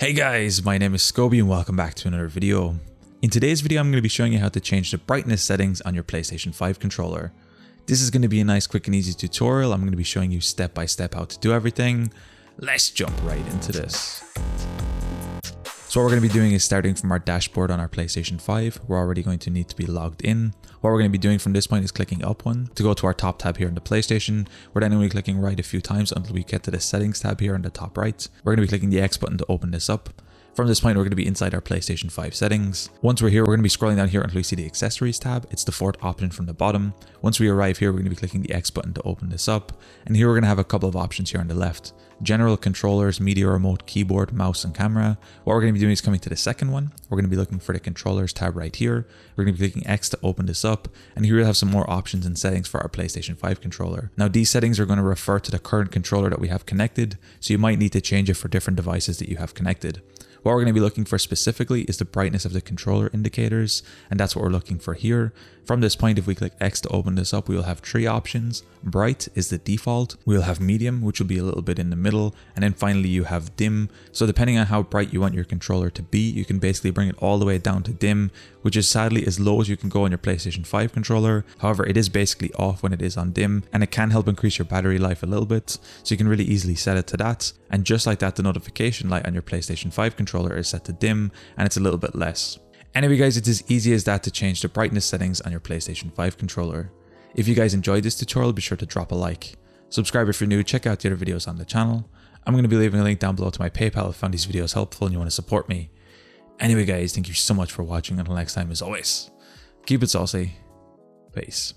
Hey guys, my name is Scoby and welcome back to another video. In today's video, I'm going to be showing you how to change the brightness settings on your PlayStation 5 controller. This is going to be a nice, quick and easy tutorial. I'm going to be showing you step by step how to do everything. Let's jump right into this. So what we're going to be doing is starting from our dashboard on our PlayStation 5. We're already going to need to be logged in. What we're going to be doing from this point is clicking up one to go to our top tab here on the PlayStation. We're then going to be clicking right a few times until we get to the settings tab here on the top right. We're going to be clicking the X button to open this up. From this point, we're going to be inside our PlayStation 5 settings. Once we're here, we're going to be scrolling down here until we see the accessories tab. It's the fourth option from the bottom. Once we arrive here, we're going to be clicking the X button to open this up. And here we're going to have a couple of options here on the left. General controllers, media remote, keyboard, mouse and camera. What we're going to be doing is coming to the second one. We're going to be looking for the controllers tab right here. We're going to be clicking X to open this up. And here we'll have some more options and settings for our PlayStation 5 controller. Now these settings are going to refer to the current controller that we have connected. So you might need to change it for different devices that you have connected. What we're going to be looking for specifically is the brightness of the controller indicators, and that's what we're looking for here. From this point, if we click X to open this up, we will have three options. Bright is the default. We'll have medium, which will be a little bit in the middle, and then finally you have dim. So depending on how bright you want your controller to be, you can basically bring it all the way down to dim, which is sadly as low as you can go on your PlayStation 5 controller. However, it is basically off when it is on dim, and it can help increase your battery life a little bit, so you can really easily set it to that. And just like that, the notification light on your PlayStation 5 controller is set to dim, and it's a little bit less. Anyway guys, it's as easy as that to change the brightness settings on your PlayStation 5 controller. If you guys enjoyed this tutorial, be sure to drop a like. Subscribe if you're new, check out the other videos on the channel. I'm going to be leaving a link down below to my PayPal if you found these videos helpful and you want to support me. Anyway guys, thank you so much for watching. Until next time, as always, keep it saucy. Peace.